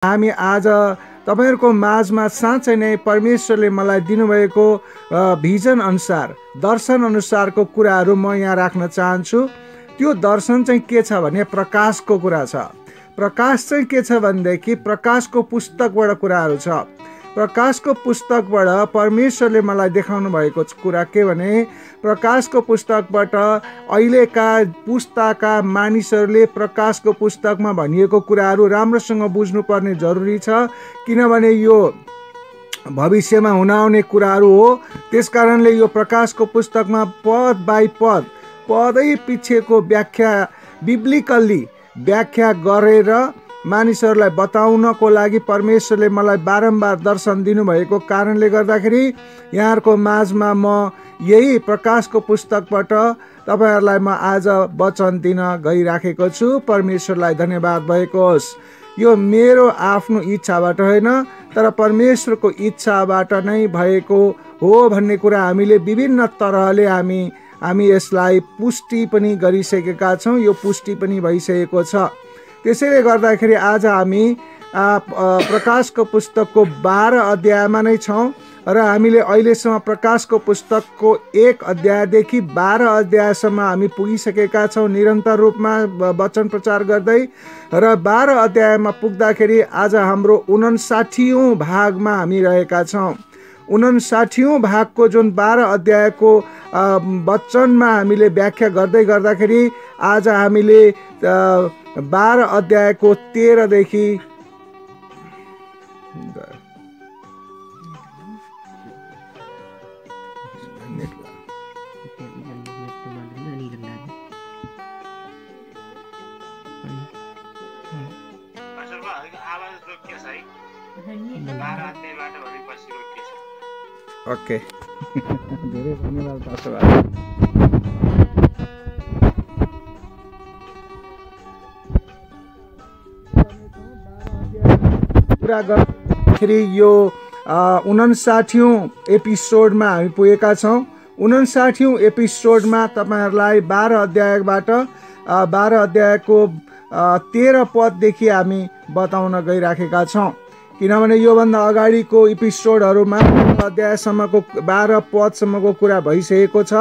हामी आज तपाईहरुको माझमा साँच्चै नै परमेश्वरले मलाई दिनुभएको भिजन अनुसार, दर्शन अनुसारको कुराहरू म यहाँ राख्न चाहन्छु। त्यो दर्शन चाहिँ के छ भने प्रकाशको कुरा छ। प्रकाश चाहिँ के छ भनेदेखि प्रकाशको पुस्तकबाट कुराहरू छ। प्रकाशको पुस्तकबाट परमेश्वरले मलाई देखाउनु भएको कुरा के भने प्रकाशको पुस्तकबाट अहिलेका पुस्ताका मानिसहरूले प्रकाशको पुस्तकमा भनिएको कुराहरू राम्रोसँग बुझ्नुपर्ने जरुरी छ, किनभने यो भविष्यमा हुन आउने कुराहरू हो। त्यसकारणले यो प्रकाशको पुस्तकमा पद बाइ पद, पदै पछिको व्याख्या बिब्लिकल्ली व्याख्या गरेर मानिसहरूलाई बताउनको लागि परमेश्वरले मलाई बारम्बार दर्शन दिनुभएको कारणले गर्दाखेरि यहाँहरूको माझमा म यही प्रकाशको पुस्तकबाट तपाईहरुलाई म आज वचन दिन गइराखेको छु। परमेश्वरलाई धन्यवाद भएको होस्। यो मेरो आफ्नो इच्छाबाट होइन, तर परमेश्वरको इच्छाबाट नै भएको हो भन्ने कुरा हामीले विभिन्न तरहले हामी यसलाई पुष्टि पनि गरिसकेका छौँ। यो पुष्टि पनि भइसकेको छ। त्यसैले गर्दाखेरि आज हामी प्रकाशको पुस्तकको 12 अध्यायमा नै छौँ र हामीले अहिलेसम्म प्रकाशको पुस्तकको 1 अध्यायदेखि 12 अध्यायसम्म हामी पुगिसकेका छौँ निरन्तर रूपमा वचन प्रचार गर्दै। र 12 अध्यायमा पुग्दाखेरि आज हाम्रो 59औं भागमा हामी रहेका छौँ। 59औं भागको जुन 12 अध्यायको वचनमा हामीले व्याख्या गर्दै गर्दाखेरि आज हामीले 12 अध्यायको 13 देखि ओके धेरै धन्यवाद पास्टर। कुरा गर्दाखेरि यो 59औं एपिसोडमा हामी पुगेका छौँ। 59औं एपिसोडमा तपाईहरुलाई 12 अध्यायबाट 12 अध्यायको 13 पददेखि हामी बताउन गइराखेका छौँ, किनभने योभन्दा अगाडिको एपिसोडहरूमा अध्यायसम्मको 12 पदसम्मको कुरा भइसकेको छ।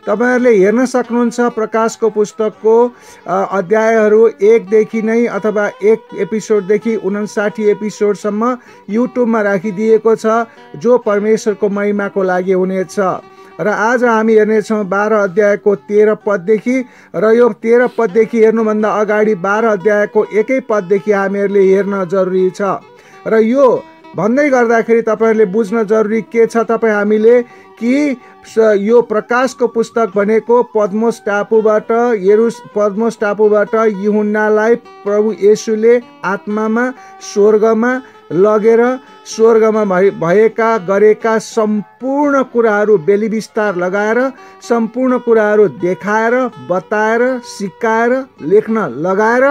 तपाईहरुले हेर्न सक्नुहुन्छ प्रकाशको पुस्तकको अध्यायहरू 1 देखि नै अथवा 1 एपिसोडदेखि 59 एपिसोडसम्म युट्युबमा राखिदिएको छ, जो परमेश्वरको महिमाको लागि हुनेछ। र आज हामी हेर्नेछौँ 12 अध्यायको 13 पददेखि, र यो 13 पददेखि हेर्नुभन्दा अगाडि 12 अध्यायको 1 पददेखि हामीहरूले हेर्न जरुरी छ। र यो भन्दै गर्दाखेरि तपाईहरुले बुझ्न जरुरी के छ हामीले कि यो प्रकाशको पुस्तक भनेको पद्मोस टापुबाट यूहन्नालाई प्रभु येशूले आत्मामा स्वर्गमा लगेर स्वर्गमा भएका गरेका सम्पूर्ण कुराहरू बेली विस्तार लगाएर सम्पूर्ण कुराहरू देखाएर बताएर सिकाएर लेख्न लगाएर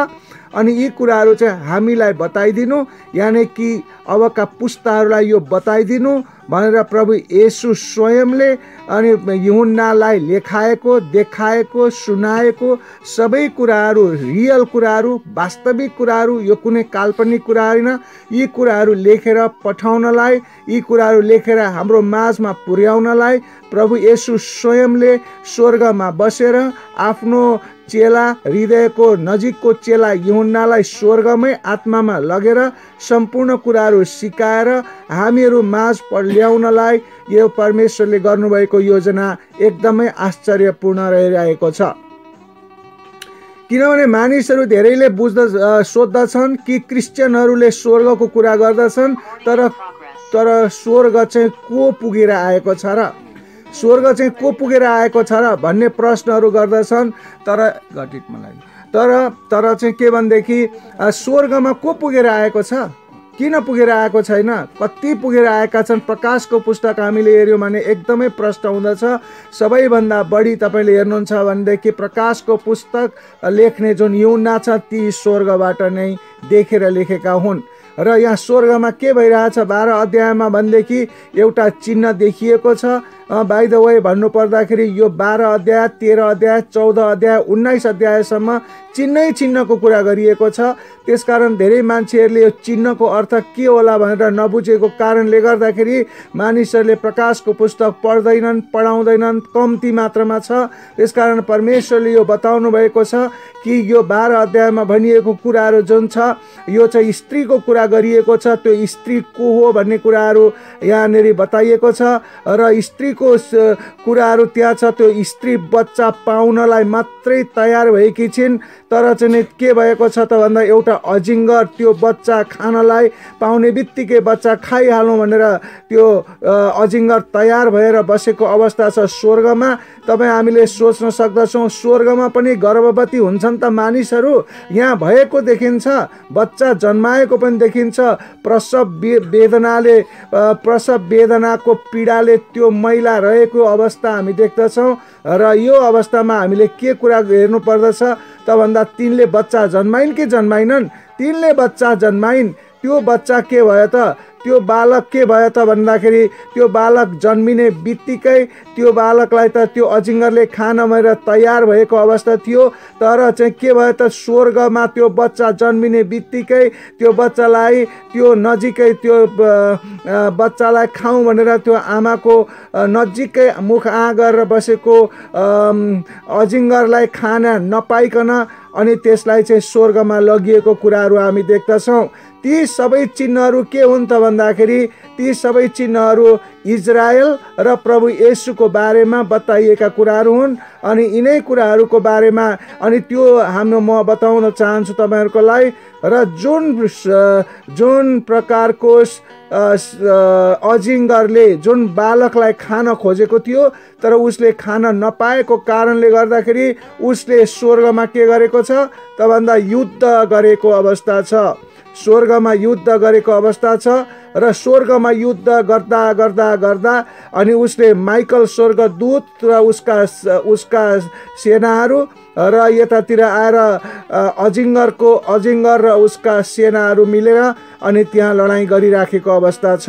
अनि यी कुराहरू चाहिँ हामीलाई बताइदिनु, यानी कि अबका पुस्ताहरूलाई यो बताइदिनु भनेर प्रभु येशू स्वयंले अनि यूहन्नालाई लेखाएको देखाएको सुनाएको सबै कुराहरू रियल कुराहरू वास्तविक कुराहरू, यो कुनै काल्पनिक कुरा होइन। यी कुराहरू लेखेर पठाउनलाई, यी कुराहरू लेखेर हाम्रो माझमा पुर्याउनलाई प्रभु येशू स्वयंले स्वर्गमा बसेर आफ्नो चेला, हृदयको नजिकको चेला यूहन्नालाई स्वर्गमै आत्मामा लगेर सम्पूर्ण कुराहरू सिकाएर हामीहरू माझ ल्याउनलाई यो परमेश्वरले गर्नुभएको योजना एकदमै आश्चर्यपूर्ण रहिरहेको छ। किनभने मानिसहरू धेरैले सोध्दछन् कि क्रिस्चियनहरूले स्वर्गको कुरा गर्दछन्, तर स्वर्ग चाहिँ को पुगेर आएको छ र, स्वर्ग चाहिँ को पुगेर आएको छ र भन्ने प्रश्नहरू गर्दछन्। तर चाहिँ के भनेदेखि स्वर्गमा को पुगेर आएको छ, किन पुगेर आएको छैन, कति पुगेर आएका छन्। प्रकाशको पुस्तक हामीले हेर्यौँ भने एकदमै प्रश्न हुँदछ। सबैभन्दा बढी तपाईँले हेर्नुहुन्छ भनेदेखि प्रकाशको पुस्तक लेख्ने जुन यूहन्ना छ ती स्वर्गबाट नै देखेर लेखेका हुन्। र यहाँ स्वर्गमा के भइरहेछ 12 अध्यायमा भनेदेखि एउटा चिन्ह देखिएको छ बाइ द वे भन्नुपर्दाखेरि यो 12 अध्याय 13 अध्याय 14 अध्याय 19 अध्यायसम्म चिन्हको कुरा गरिएको छ। त्यसकारण धेरै मान्छेहरूले यो चिन्हको अर्थ के होला भनेर नबुझेको कारणले गर्दाखेरि मानिसहरूले प्रकाशको पुस्तक पढ्दैनन्, पढाउँदैनन्, कम्ती मात्रामा छ। त्यसकारण परमेश्वरले यो बताउनु भएको छ कि यो 12 अध्यायमा भनिएको कुराहरू जुन छ यो चाहिँ स्त्रीको कुरा गरिएको छ। त्यो स्त्री को हो भन्ने कुराहरू यहाँनिर बताइएको छ र स्त्रीको कुराहरू त्यहाँ छ। त्यो स्त्री बच्चा पाउनलाई मात्रै तयार भएकी छिन्, तर चाहिँ के भएको छ त भन्दा एउटा अजिङ्गर त्यो बच्चा खानलाई पाउने बित्तिकै बच्चा खाइहालौँ भनेर त्यो अजिङ्गर तयार भएर बसेको अवस्था छ स्वर्गमा। तपाईँ हामीले सोच्न सक्दछौँ स्वर्गमा पनि गर्भवती हुन्छन् त मानिसहरू, यहाँ भएको देखिन्छ, बच्चा जन्माएको पनि देखिन्छ। प्रसव वेदनाको पीडाले त्यो महिला रहेको अवस्था हामी देख्दछौँ र यो अवस्थामा हामीले के कुरा हेर्नु पर्दछ त भन्दा तिनले बच्चा जन्माइन् कि जन्माइनन्? तिनले बच्चा जन्माइन्। त्यो बच्चा के भयो त? त्यो बालक के भयो त भन्दाखेरि त्यो बालक जन्मिने बित्तिकै त्यो बालकलाई त त्यो अजिङ्गरले खान भनेर तयार भएको अवस्था थियो। तर चाहिँ के भयो त स्वर्गमा त्यो बच्चा जन्मिने बित्तिकै त्यो बच्चालाई त्यो नजिकै त्यो बच्चालाई खाउँ भनेर त्यो आमाको नजिकै मुख गरेर बसेको अजिङ्गरलाई खान नपाइकन अनि त्यसलाई चाहिँ स्वर्गमा लगिएको कुराहरू हामी देख्दछौँ। ती सबै चिन्हहरू के हुन् त भन्दाखेरि ती सबै चिन्हहरू इजरायल र प्रभु येशूको बारेमा बताइएका कुराहरू हुन्। अनि यिनै कुराहरूको बारेमा अनि त्यो म बताउन चाहन्छु तपाईँहरूको लागि। र जुन प्रकारको अजिङ्गरले जुन बालकलाई खान खोजेको थियो तर उसले खान नपाएको कारणले गर्दाखेरि उसले स्वर्गमा के गरेको छ त भन्दा युद्ध गरेको अवस्था छ। स्वर्गमा युद्ध गरेको अवस्था छ र स्वर्गमा युद्ध गर्दा गर्दा गर्दा अनि उसले माइकल स्वर्गदूत र उसका सेनाहरू र यतातिर आएर अजिङ्गर र उसका सेनाहरू मिलेर अनि त्यहाँ लडाइँ गरिराखेको अवस्था छ।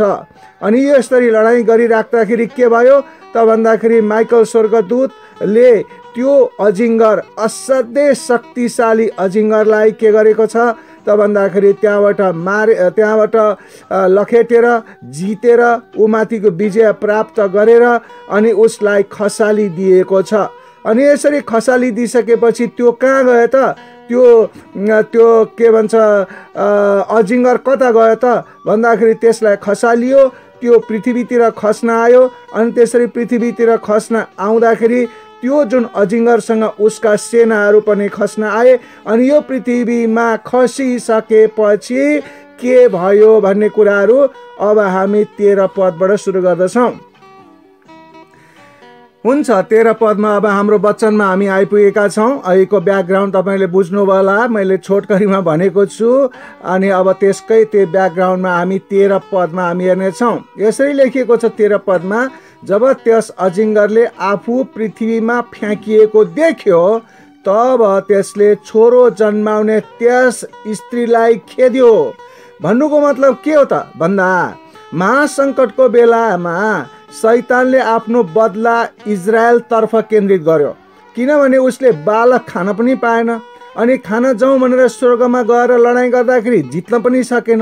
अनि यसरी लडाइँ गरिराख्दाखेरि के भयो त भन्दाखेरि माइकल स्वर्गदूतले त्यो अजिङ्गर असाध्यै शक्तिशाली अजिङ्गरलाई के गरेको छ त भन्दाखेरि त्यहाँबाट लखेटेर जितेर उमाथिको विजय प्राप्त गरेर अनि उसलाई खसाली दिएको छ। अनि यसरी खसाली दिइसकेपछि त्यो कहाँ गयो त? त्यो के भन्छ अजिङ्गर कता गयो त भन्दाखेरि त्यसलाई खसालियो, त्यो पृथ्वीतिर खस्न आयो। अनि त्यसरी पृथ्वीतिर खस्न आउँदाखेरि त्यो जुन अजिङ्गरसँग उसका सेनाहरू पनि खस्न आए। अनि यो पृथ्वीमा खसिसकेपछि के भयो भन्ने कुराहरू अब हामी 13 पदबाट सुरु गर्दछौँ। हुन्छ, 13 पदमा अब हाम्रो वचनमा हामी आइपुगेका छौँ। अहिलेको ब्याकग्राउन्ड तपाईँले बुझ्नुभयो होला, मैले छोटकरीमा भनेको छु। अनि अब त्यसकै त्यो ब्याकग्राउन्डमा हामी 13 पदमा हामी हेर्नेछौँ। यसरी लेखिएको छ 13 पदमा, जब त्यस अजिङ्गरले आफू पृथ्वीमा फ्याँकिएको देख्यो तब त्यसले छोरो जन्माउने त्यस स्त्रीलाई खेद्यो। भन्नुको मतलब के हो त भन्दा महासङ्कटको बेलामा शैतानले आफ्नो बदला इजरायलतर्फ केन्द्रित गर्यो, किनभने उसले बालक खान पनि पाएन। अनि खान जाउँ भनेर स्वर्गमा गएर लडाइँ गर्दाखेरि जित्न पनि सकेन,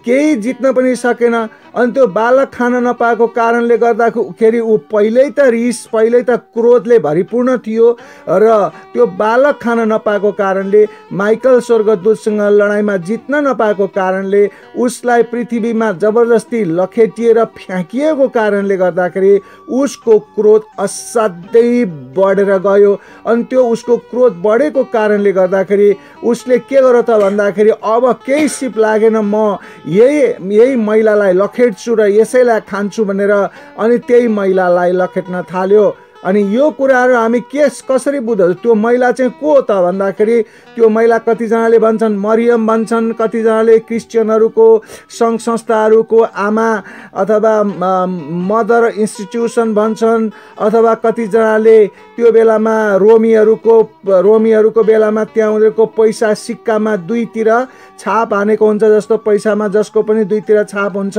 केही जित्न पनि सकेन। अनि त्यो बालक खान नपाएको कारणले गर्दाखेरि ऊ पहिल्यै त रिस, पहिल्यै त क्रोधले भरिपूर्ण थियो र त्यो बालक खान नपाएको कारणले माइकल स्वर्गदूतसँग लडाइँमा जित्न नपाएको कारणले उसलाई पृथ्वीमा जबरजस्ती लखेटिएर फ्याँकिएको कारणले गर्दाखेरि उसको क्रोध असाध्यै बढेर गयो। अनि त्यो उसको क्रोध बढेको कारणले गर्दाखेरि उसले के गर्यो त भन्दाखेरि अब केही सिप लागेन, म यही महिलालाई लखेट्छु र यसैलाई खान्छु भनेर अनि त्यही महिलालाई लखेट्न थाल्यो। अनि यो कुराहरू हामी कसरी बुझ्छौँ? त्यो महिला चाहिँ को हो त भन्दाखेरि त्यो महिला कतिजनाले भन्छन् मरियम भन्छन्, कतिजनाले क्रिस्चियनहरूको सङ्घ संस्थाहरूको आमा अथवा मदर इन्स्टिट्युसन भन्छन्, अथवा कतिजनाले त्यो बेलामा रोमीहरूको बेलामा त्यहाँ उनीहरूको पैसा सिक्कामा दुईतिर छाप हानेको हुन्छ, जस्तो पैसामा जसको पनि दुईतिर छाप हुन्छ।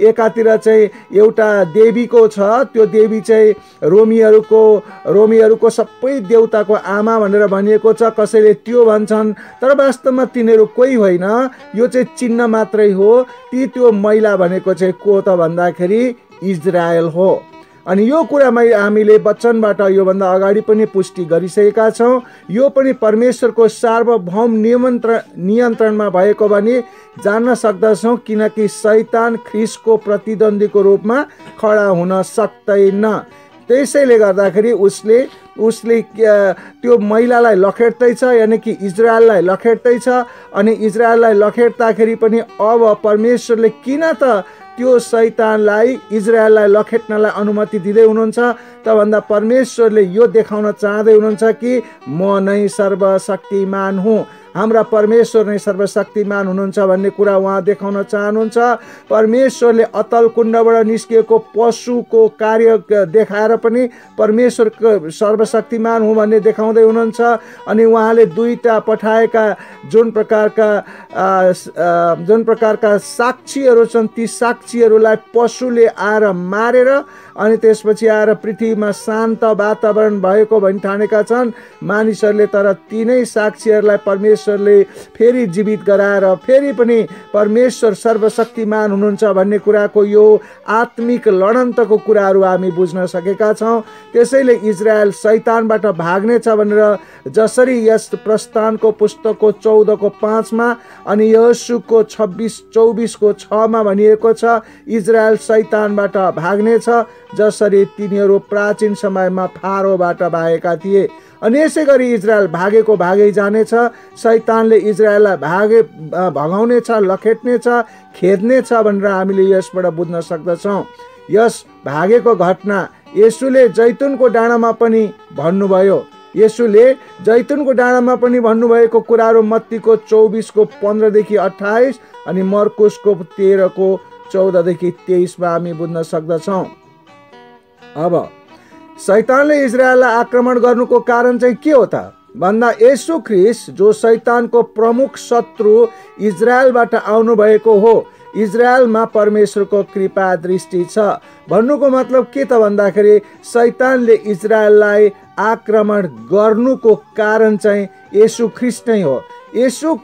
एकातिर चाहिँ एउटा देवीको छ, त्यो देवी चाहिँ रोमीहरूको सबै देवताको आमा भनेर भनिएको छ, कसैले त्यो भन्छन्। तर वास्तवमा तिनीहरू कोही होइन, यो चाहिँ चिन्ह मात्रै हो। त्यो महिला भनेको चाहिँ को त भन्दाखेरि इजरायल हो। अनि यो कुरामा हामीले वचनबाट योभन्दा अगाडि पनि पुष्टि गरिसकेका छौँ। यो पनि परमेश्वरको सार्वभौम नियन्त्रणमा भएको भनी जान्न सक्दछौँ, किनकि शैतान ख्रिस्टको प्रतिद्वन्द्वीको रूपमा खडा हुन सक्दैन। त्यसैले गर्दाखेरि उसले त्यो महिलालाई लखेट्दैछ, यानि कि इजरायललाई लखेट्दैछ। अनि इजरायललाई लखेट्दाखेरि पनि अब परमेश्वरले किन त त्यो शैतानलाई इजरायललाई लखेट्नलाई अनुमति दिँदै हुनुहुन्छ त भन्दा परमेश्वरले यो देखाउन चाहँदै हुनुहुन्छ कि म नै सर्वशक्तिमान हुँ, हाम्रा परमेश्वर नै सर्वशक्तिमान हुनुहुन्छ भन्ने कुरा उहाँ देखाउन चाहनुहुन्छ। परमेश्वरले अतल कुण्डबाट निस्किएको पशुको कार्य देखाएर पनि परमेश्वर सर्वशक्तिमान हुँ भन्ने देखाउँदै हुनुहुन्छ। अनि उहाँले दुईटा पठाएका जुन प्रकारका साक्षीहरू छन्, ती साक्षीहरूलाई पशुले आएर मारेर अनि त्यसपछि आएर पृथ्वीमा शान्त वातावरण भएको भनी ठानेका छन् मानिसहरूले। तर तिनै साक्षीहरूलाई परमेश्वरले फेरि जीवित गराएर फेरि पनि परमेश्वर सर्वशक्तिमान हुनुहुन्छ भन्ने कुराको यो आत्मिक लडन्तको कुराहरू हामी बुझ्न सकेका छौँ। त्यसैले इजरायल शैतानबाट भाग्नेछ भनेर जसरी यस प्रस्थानको पुस्तकको 14:5 अनि यहोशूको 26:24-6 भनिएको छ, इजरायल शैतानबाट भाग्नेछ जसरी तिनीहरू प्राचीन समयमा फारोबाट भागेका थिए। अनि यसै गरी इजरायल भागेको भागै जानेछ। शैतानले इजरायललाई भगाउनेछ, लखेट्नेछ, खेद्नेछ भनेर हामीले यसबाट बुझ्न सक्दछौँ। यस भागेको घटना येशूले जैतुनको डाँडामा पनि भन्नुभयो। येशूले जैतुनको डाँडामा पनि भन्नुभएको कुराहरू मत्तीको 24:15-28 अनि मर्कुसको 13:14-23 हामी बुझ्न सक्दछौँ। अब शैतानले इजरायललाई आक्रमण गर्नुको कारण चाहिँ के हो त भन्दा येशू ख्रिस्ट जो शैतानको प्रमुख शत्रु इजरायलबाट आउनुभएको हो। इजरायलमा परमेश्वरको कृपा दृष्टि छ भन्नुको मतलब के त भन्दाखेरि शैतानले इजरायललाई आक्रमण गर्नुको कारण चाहिँ येशू ख्रिस्ट नै हो। येशू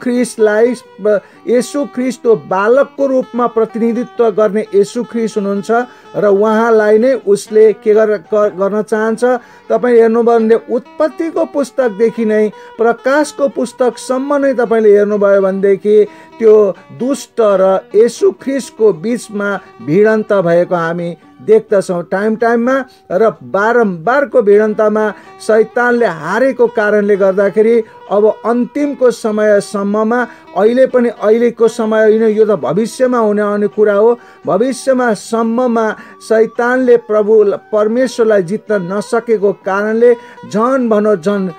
ख्रिस्ट बालकको रूपमा प्रतिनिधित्व गर्ने येशू ख्रिस्ट हुनुहुन्छ र उहाँलाई नै उसले के गर्न चाहन्छ। तपाईँ हेर्नुभयो भने उत्पत्तिको पुस्तकदेखि नै प्रकाशको पुस्तकसम्म नै तपाईँले हेर्नुभयो भनेदेखि त्यो दुष्ट र येशू ख्रिस्टको बिचमा भिडन्त भएको हामी देख्दछौँ टाइममा। र बारम्बारको भिडन्तमा शैतानले हारेको कारणले गर्दाखेरि अब अन्तिमको समयसम्ममा अहिलेको समय होइन, यो त भविष्यमा हुने आउने कुरा हो। भविष्यमा सम्ममा शैतानले परमेश्वरलाई जित्न नसकेको कारणले झन्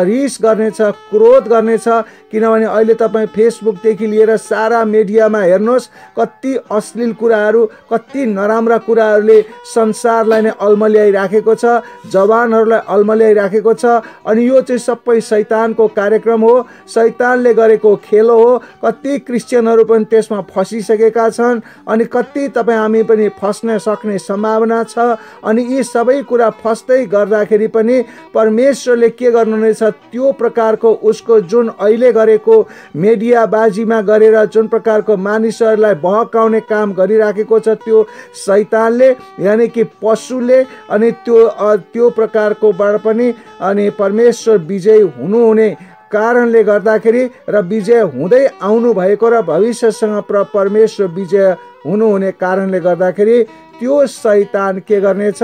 रिस गर्नेछ, क्रोध गर्नेछ। किनभने अहिले तपाईँ फेसबुकदेखि लिएर सारा मिडियामा हेर्नुहोस्, कति अश्लील कुराहरू, कति नराम्रा कुराहरूले संसारलाई नै अल्मल्याइराखेको छ, जवानहरूलाई अल्मल्याइराखेको छ। अनि यो चाहिँ सबै शैतानको कार्यक्रम हो, शैतानले गरेको खेल हो। कति क्रिस्चियनहरू पनि त्यसमा फसिसकेका छन् अनि कति हामी पनि फस्न सक्ने सम्भावना छ। अनि यी सबै कुरा फस्दै गर्दाखेरि पनि परमेश्वरले के गर्नुहुनेछ, त्यो प्रकारको उसको जुन अहिले गरेको मिडियाबाजीमा गरेर जुन प्रकारको मानिसहरूलाई बहकाउने काम गरिराखेको छ त्यो शैतानले, यानि कि पशुले, अनि त्यो प्रकारकोबाट पनि अनि परमेश्वर विजयी हुनुहुने कारणले गर्दाखेरि र विजय हुँदै आउनु भएको र भविष्यसँग परमेश्वर विजय हुनुहुने कारणले गर्दाखेरि त्यो शैतान के गर्नेछ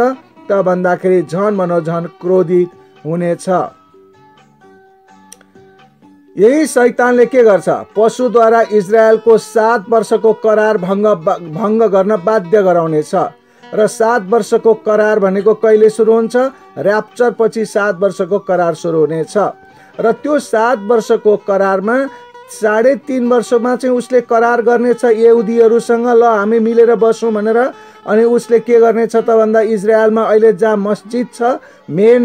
त भन्दाखेरि झन् क्रोधित हुनेछ। यही शैतानले के गर्छ, पशुद्वारा इजरायलको 7 वर्षको करार भङ्ग गर्न बाध्य गराउनेछ। र 7 वर्षको करार भनेको कहिले सुरु हुन्छ? र्याप्चर पछि 7 वर्षको करार सुरु हुनेछ। र त्यो 7 वर्षको करारमा 3.5 वर्षमा चाहिँ उसले करार गर्नेछ यहुदीहरूसँग, ल हामी मिलेर बसौँ भनेर। अनि उसले के गर्नेछ त भन्दा इजरायलमा अहिले जहाँ मस्जिद छ, मेन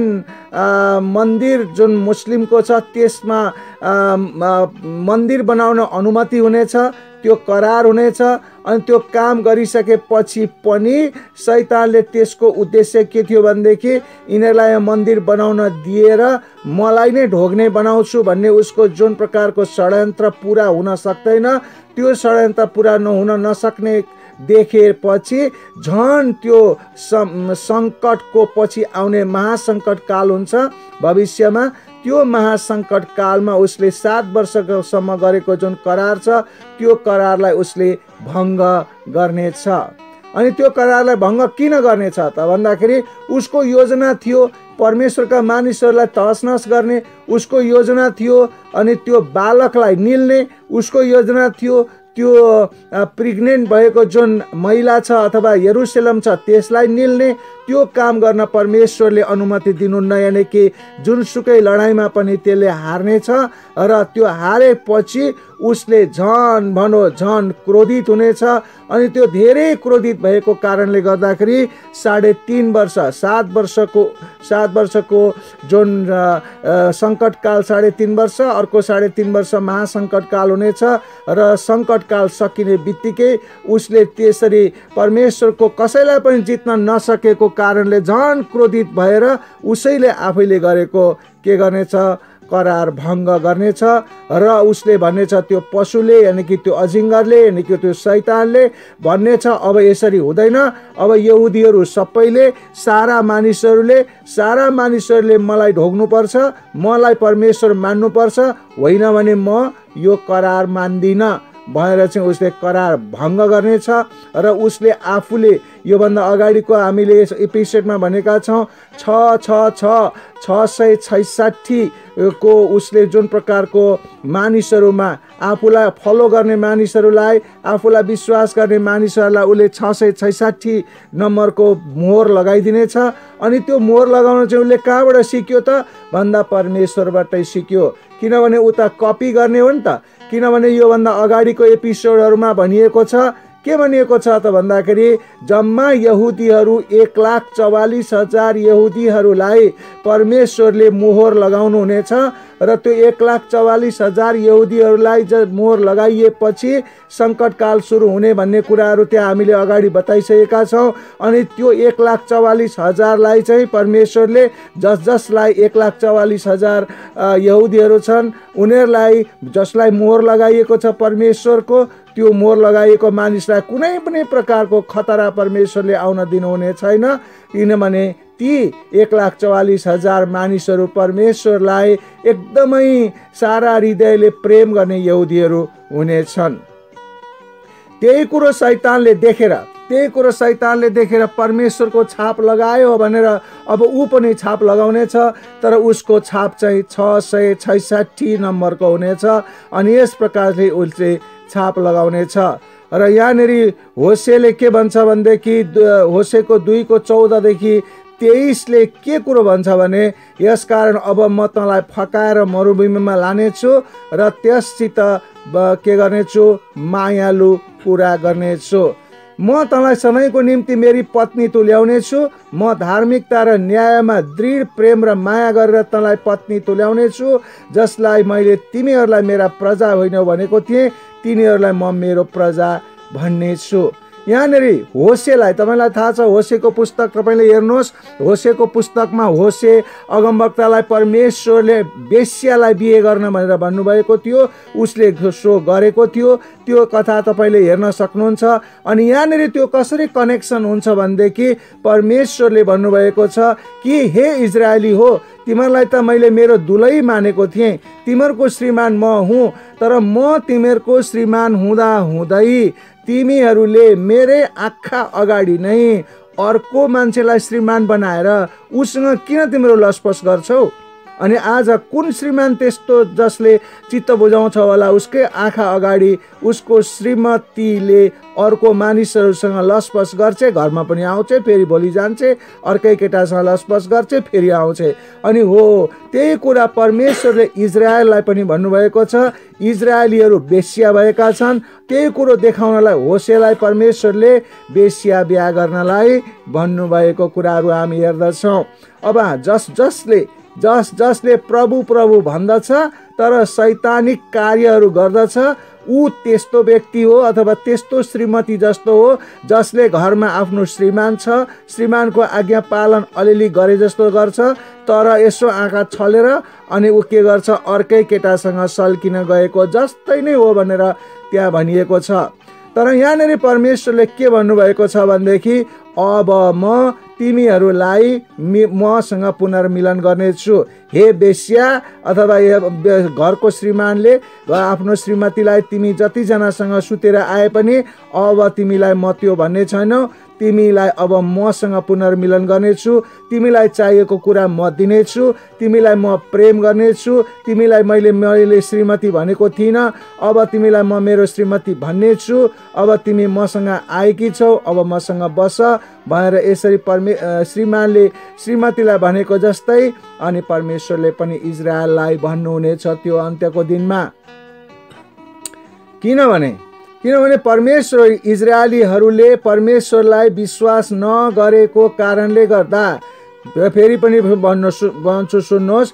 मन्दिर जुन मुस्लिमको छ, त्यसमा मन्दिर बनाउन अनुमति हुनेछ, त्यो करार हुनेछ। अनि त्यो काम गरिसकेपछि पनि शैतानले त्यसको उद्देश्य के थियो भनेदेखि यिनीहरूलाई मन्दिर बनाउन दिएर मलाई नै ढोग्ने बनाउँछु भन्ने उसको जुन प्रकारको षड्यन्त्र पुरा हुन सक्दैन, त्यो षड्यन्त्र पुरा हुन नसक्ने देखेपछि झन् त्यो सङ्कटको पछि आउने महासङ्कट काल हुन्छ भविष्यमा। त्यो महासङ्कट कालमा उसले 7 वर्षसम्म गरेको जुन करार छ, त्यो करारलाई उसले भङ्ग गर्नेछ। अनि त्यो करारलाई भङ्ग किन गर्नेछ त भन्दाखेरि उसको योजना थियो परमेश्वरका मानिसहरूलाई तहसनहस गर्ने, उसको योजना थियो अनि त्यो बालकलाई निल्ने, उसको योजना थियो त्यो प्रेग्नेन्ट भएको जुन महिला छ अथवा यरुशलेम छ त्यसलाई निल्ने। त्यो काम गर्न परमेश्वरले अनुमति दिनुहुन्न, यानि कि जुनसुकै लडाइँमा पनि त्यसले हार्नेछ। र त्यो हारेपछि उसले झन् क्रोधित हुनेछ। अनि त्यो धेरै क्रोधित भएको कारणले गर्दाखेरि 3.5 वर्ष 7 वर्षको जुन सङ्कटकाल 3.5 वर्ष, अर्को 3.5 वर्ष महासङ्कटकाल हुनेछ। र सङ्कटकाल सकिने बित्तिकै उसले त्यसरी परमेश्वरको कसैलाई पनि जित्न नसकेको कारणले झन् क्रोधित भएर उसैले आफैले गरेको के गर्नेछ? करार भङ्ग गर्नेछ। र उसले भन्नेछ, त्यो पशुले यानि कि त्यो अजिङ्गरले यानि कि त्यो शैतानले भन्नेछ, अब यसरी हुँदैन। अब यहुदीहरू सबैले सारा मानिसहरूले मलाई ढोग्नुपर्छ, मलाई परमेश्वर मान्नुपर्छ, होइन भने म यो करार मान्दिनँ भनेर चाहिँ उसले करार भङ्ग गर्नेछ। र उसले आफूले योभन्दा अगाडिको हामीले एपिसोडमा भनेका छौँ 666 को उसले जुन प्रकारको मानिसहरूमा आफूलाई फलो गर्ने मानिसहरूलाई, आफूलाई विश्वास गर्ने मानिसहरूलाई उसले 666 नम्बरको मोहर लगाइदिनेछ। अनि त्यो मोहर लगाउन चाहिँ उसले कहाँबाट सिक्यो त भन्दा परमेश्वरबाटै सिक्यो, किनभने उता कपी गर्ने हो नि त। किनभने योभन्दा अगाडिको एपिसोडहरूमा भनिएको छ, के भनिएको छ त भन्दाखेरि जम्मा यहुदीहरू 1,44,000 यहुदीहरूलाई परमेश्वरले मोहर लगाउनु हुनेछ। र त्यो 1,44,000 यहुदीहरूलाई जब मोहर लगाइएपछि सङ्कटकाल सुरु हुने भन्ने कुराहरू त्यहाँ हामीले अगाडि बताइसकेका छौँ। अनि त्यो 1,44,000लाई चाहिँ परमेश्वरले जसलाई 1,44,000 यहुदीहरू छन् उनीहरूलाई जसलाई मोहर लगाइएको छ परमेश्वरको, त्यो मोहर लगाइएको मानिसलाई कुनै पनि प्रकारको खतरा परमेश्वरले आउन दिनुहुने छैन। किनभने ती 1,44,000 मानिसहरू परमेश्वरलाई एकदमै सारा हृदयले प्रेम गर्ने यहुदीहरू हुनेछन्। त्यही कुरो शैतानले देखेर परमेश्वरको छाप लगायो भनेर अब ऊ पनि छाप लगाउनेछ। तर उसको छाप चाहिँ 666 नम्बरको हुनेछ। अनि यस प्रकारले उसले छाप लगाउनेछ। र यहाँनिर होसेले के भन्छ भनेदेखि होसेको 2:14 23 के कुरो भन्छ भने, यसकारण अब म तँलाई फकाएर मरुभूमिमा लानेछु र त्यससित के गर्नेछु? मायालु कुरा गर्नेछु। म तँलाई सधैँको निम्ति मेरी पत्नी तुल्याउनेछु। म धार्मिकता र न्यायमा दृढ प्रेम र माया गरेर तँलाई पत्नी तुल्याउनेछु। जसलाई मैले तिमीहरूलाई मेरा प्रजा होइन भनेको थिएँ, तिनीहरूलाई म मेरो प्रजा भन्नेछु। यहाँनिर होसेलाई, तपाईँलाई थाहा छ होसेको पुस्तक तपाईँले हेर्नुहोस्। होसेको पुस्तकमा होसे अगमवक्तालाई परमेश्वरले वेश्यालाई बिहे गर्न भनेर भन्नुभएको थियो, उसले सो गरेको थियो। त्यो कथा तपाईँले हेर्न सक्नुहुन्छ। अनि यहाँनिर त्यो कसरी कनेक्सन हुन्छ भनेदेखि परमेश्वरले भन्नुभएको छ कि हे इजरायली हो, तिमीहरूलाई त मैले मेरो दुलै मानेको थिएँ, तिमीहरूको श्रीमान म हुँ। तर म तिमीहरूको श्रीमान हुँदै तिमीहरूले मेरै आँखा अगाडि नै अर्को मान्छेलाई श्रीमान बनाएर उसँग किन तिम्रो लसपस गर्छौ? अनि आज कुन श्रीमान त्यस्तो जसले चित्त बुझाउँछ होला उसकै आँखा अगाडि उसको श्रीमतीले अर्को मानिसहरूसँग लसपस गर्छ, घरमा पनि आउँछ, फेरि भोलि जान्छ, अर्कै केटासँग लसपस गर्छ, फेरि आउँछ। अनि हो त्यही कुरा परमेश्वरले इजरायललाई पनि भन्नुभएको छ, इजरायलीहरू बेश्या भएका छन्। त्यही कुरो देखाउनलाई होसेलाई परमेश्वरले बेश्या बिहा गर्नलाई भन्नुभएको कुराहरू हामी हेर्दछौँ। अब जसले प्रभु प्रभु भन्दछ तर शैतानिक कार्यहरू गर्दछ ऊ त्यस्तो व्यक्ति हो अथवा त्यस्तो श्रीमती जस्तो हो जसले घरमा आफ्नो श्रीमान छ, श्रीमानको आज्ञा पालन अलिअलि गरे जस्तो गर्छ, तर यसो आँखा छलेर अनि ऊ के गर्छ, अर्कै केटासँग सल्किन गएको जस्तै नै हो भनेर त्यहाँ भनिएको छ। तर यहाँनिर परमेश्वरले के भन्नुभएको छ भनेदेखि अब म तिमीहरूलाई मसँग पुनर्मिलन गर्नेछु। हे बेश्या अथवा घरको श्रीमानले आफ्नो श्रीमतीलाई तिमी जतिजनासँग सुतेर आए पनि अब तिमीलाई म त्यो भन्ने छैन, तिमीलाई अब मसँग पुनर्मिलन गर्नेछु, तिमीलाई चाहिएको कुरा म दिनेछु, तिमीलाई म प्रेम गर्नेछु, तिमीलाई मैले श्रीमती भनेको थिइनँ, अब तिमीलाई म मेरो श्रीमती भन्ने छु, अब तिमी मसँग आएकी छौ, अब मसँग बस भनेर यसरी श्रीमानले श्रीमतीलाई भनेको जस्तै अनि परमेश्वरले पनि इजरायललाई भन्नुहुनेछ त्यो अन्त्यको दिनमा। किनभने परमेश्वर इजरायलीहरूले परमेश्वरलाई विश्वास नगरेको कारणले गर्दा, फेरि पनि भन्छु सुन्नुहोस्,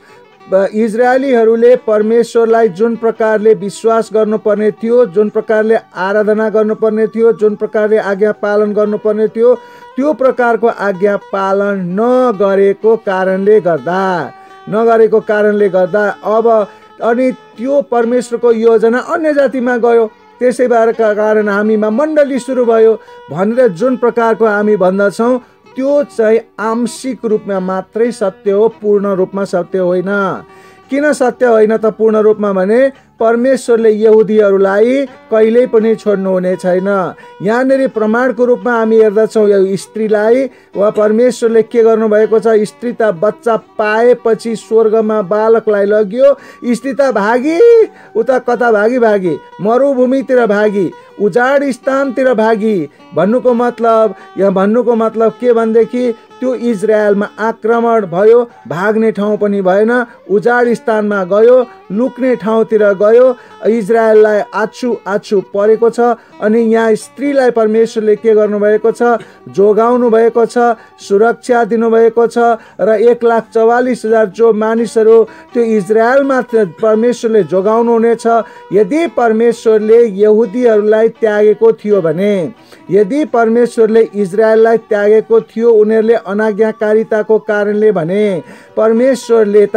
इजरायलीहरूले परमेश्वरलाई जुन प्रकारले विश्वास गर्नुपर्ने थियो, जुन प्रकारले आराधना गर्नुपर्ने थियो, जुन प्रकारले आज्ञा पालन गर्नुपर्ने थियो, त्यो प्रकारको आज्ञा पालन नगरेको कारणले गर्दा अब अनि त्यो परमेश्वरको योजना अन्य जातिमा गयो। त्यसै भएर कारण हामीमा मण्डली सुरु भयो भनेर जुन प्रकारको हामी भन्दछौँ त्यो चाहिँ आंशिक रूपमा मात्रै सत्य हो, पूर्ण रूपमा सत्य होइन। किन सत्य होइन त पूर्ण रूपमा भने परमेश्वरले यहुदीहरूलाई कहिल्यै पनि छोड्नुहुने छैन। यहाँनिर प्रमाणको रूपमा हामी हेर्दछौँ यो स्त्रीलाई वा परमेश्वरले के गर्नुभएको छ, स्त्री त बच्चा पाएपछि स्वर्गमा बालकलाई लग्यो, स्त्री त भागी, उता कता भागी मरुभूमितिर भागी, उजाड स्थानतिर भागी। भन्नुको मतलब के भनेदेखि त्यो इजरायलमा आक्रमण भयो, भाग्ने ठाउँ पनि भएन, उजाड स्थानमा गयो, लुक्ने ठाउँतिर गयो, इजरायललाई आछु परेको छ। अनि यहाँ स्त्रीलाई परमेश्वरले के गर्नुभएको छ, जोगाउनु भएको छ, सुरक्षा दिनुभएको छ र 1,44,000 जो मानिसहरू त्यो इजरायलमा परमेश्वरले जोगाउनु हुनेछ। यदि परमेश्वरले यहुदीहरूलाई त्यागेको थियो भने, यदि परमेश्वरले इजरायललाई त्यागेको थियो उनीहरूले अनाज्ञाकारिताको कारणले भने, परमेश्वरले त